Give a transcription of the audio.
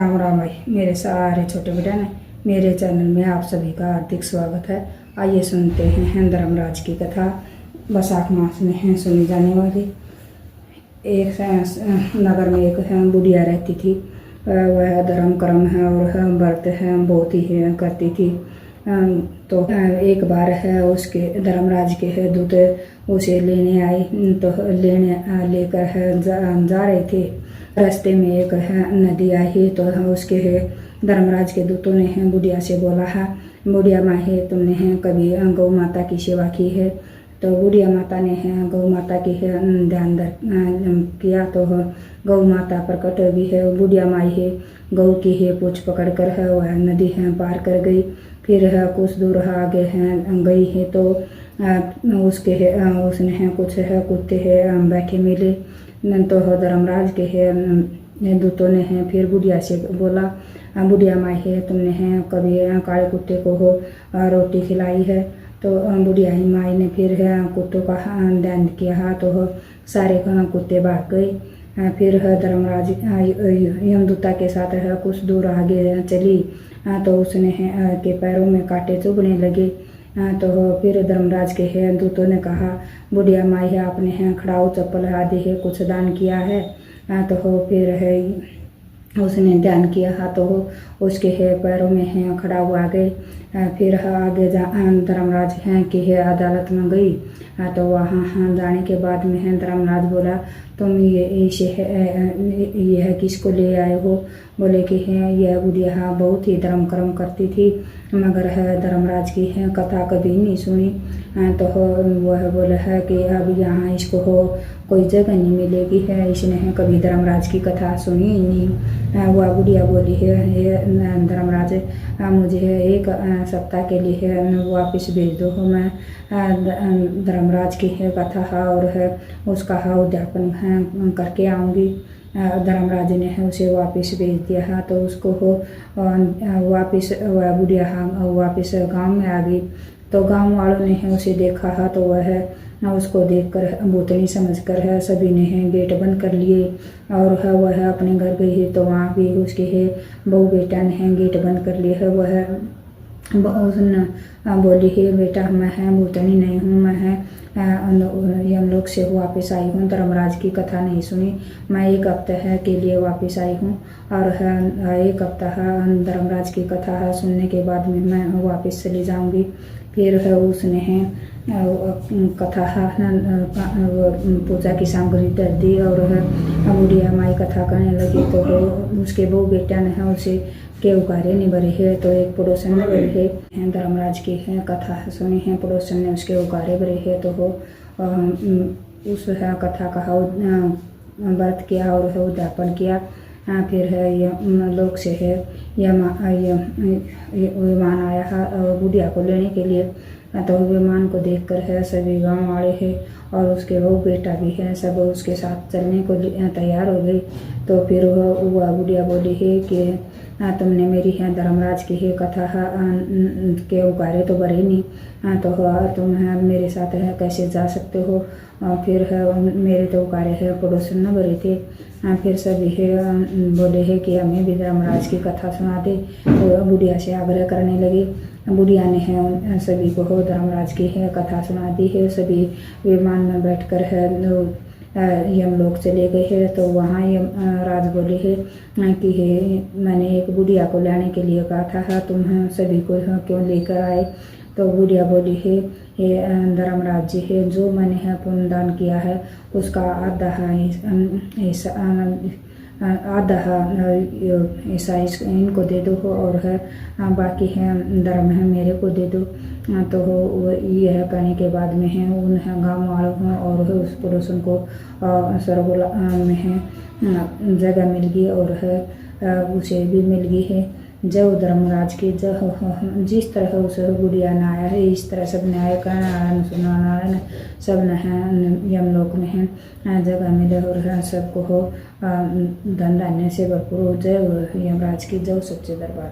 राम राम भाई, मेरे सारे छोटे बेटा ने मेरे चैनल में आप सभी का हार्दिक स्वागत है। आइए सुनते हैं धर्मराज की कथा। वैशाख मास में है सुनी जाने वाली। एक नगर में एक बुढ़िया रहती थी। वह धर्म कर्म है और व्रत है बहुत ही करती थी। तो एक बार है उसके धर्मराज के है दूत उसे लेने आए। तो लेकर है जा रहे थे। रास्ते में एक है नदी आई। तो उसके है धर्मराज के दूतों ने है बुढ़िया से बोला है, बुढ़िया माँ है तुमने है कभी गौ माता की सेवा की है? तो बुढ़िया माता ने है गौ माता की है ध्यान किया। तो गौ माता प्रकट भी है। बुढ़िया माई है गौ की है पूछ पकड़ कर है वह नदी है पार कर गई। फिर है कुछ दूर आगे है गई है। तो उसके है उसने है कुछ है कुत्ते है बैठे मिले। तो धर्मराज के है दूतों ने है फिर बुढ़िया से बोला, बुढ़िया माई है तुमने है कभी काले कुत्ते को हो रोटी खिलाई है? तो बुढ़िया ही माई ने फिर है कुत्तों का ध्यान किया। तो सारे कुत्ते भाग गए। फिर धर्मराज यमदूता के साथ है कुछ दूर आगे चली। तो उसने है के पैरों में कांटे चुभने लगे। तो फिर धर्मराज के है दूतों ने कहा, बुढ़िया माई है आपने है खड़ाऊ चप्पल आदि है कुछ दान किया है? तो फिर है उसने ध्यान किया। तो उसके है पैरों में है खड़ाऊ आ गए। फिर आगे धर्मराज है कि है अदालत में गई। तो वहाँ जाने के बाद में है धर्मराज बोला, तुम यह किसको ले आए हो? बोले कि है यह बुढ़िया बहुत ही धर्म कर्म करती थी मगर है धर्मराज की है कथा कभी नहीं सुनी। तो वह बोला है कि अब यहाँ इसको हो कोई जगह नहीं मिलेगी है, इसने है कभी धर्मराज की कथा सुनी ही नहीं। वह बुढ़िया बोली है धर्मराज मुझे एक सप्ताह के लिए है वापस भेज दो। मैं धर्मराज की है कथा और है उसका उद्यापन करके आऊँगी। धर्मराज ने है उसे वापस भेज दिया। तो उसको वापस वह बुढ़िया वापस गांव में आ गई। तो गांव वालों ने है उसे देखा। तो वह उसको देखकर भूतनी समझकर है सभी ने है गेट बंद कर लिए और है वह अपने घर गई है। तो वहाँ भी उसके है बहू बेटा ने है गेट बंद कर लिए है। वह उसने बोली है बेटा मैं है भूतनी नहीं हूँ, मैं है यमलोक से वापस आई हूँ, धर्मराज की कथा नहीं सुनी, मैं एक हफ्ते है के लिए वापस आई हूँ और है एक हफ्ता धर्मराज की कथा सुनने के बाद में मैं वापस चली जाऊँगी। फिर है उसने है कथा पूजा की सामग्री दे दी और है बुढ़िया माई कथा करने लगी। तो उसके बहू बेटा ने है उसे के उकारे नहीं भरे है। तो एक पड़ोसन ने भरे है धर्मराज की है कथा सुनी है, पड़ोसन ने उसके उकारे भरे है। तो उस है कथा का व्रत किया और है उद्यापन किया। फिर है लोक से है विमान आया बुढ़िया को लेने के लिए। तो विमान को देखकर है सभी गांव वाले है और उसके बहू बेटा भी है सब उसके साथ चलने को तैयार हो गई। तो फिर वह बुढ़िया बोली है कि तुमने मेरी है धर्मराज की है कथा के उकारे तो भरे नहीं, तो तुम है मेरे साथ है कैसे जा सकते हो? फिर है मेरे तो उकारे है पड़ोसन न भरे थे। फिर सभी है बोले है कि हमें भी धर्मराज की कथा सुना दे। तो बुढ़िया से आग्रह करने लगे। बुढ़िया ने है सभी को धर्मराज की है कथा सुना दी है। सभी विमान में बैठकर है यमलोक चले गए हैं। तो वहाँ राज बोले है कि है मैंने एक बुढ़िया को लाने के लिए कहा था, तुम सभी को क्यों लेकर आए? तो बुढ़िया बोली है ये धर्मराज जी है जो मैंने है पुण्यदान किया है उसका आधा ऐसा इनको दे दो और है बाकी है धर्म है मेरे को दे दो। तो यह कहने के बाद में है उन गाँव वालों और उस पड़ोसन को स्वर्ग में है जगह मिल गई और है उसे भी मिल गई है जब धर्मराज की जिस तरह उस बुढ़िया ने आया है इस तरह सब न्याय नारायण सुनारायण सब है यमलोक में है जगह मिले और सबको धन धान्य से भरपूर हो। जय यमराज की जय सच्चे दरबार।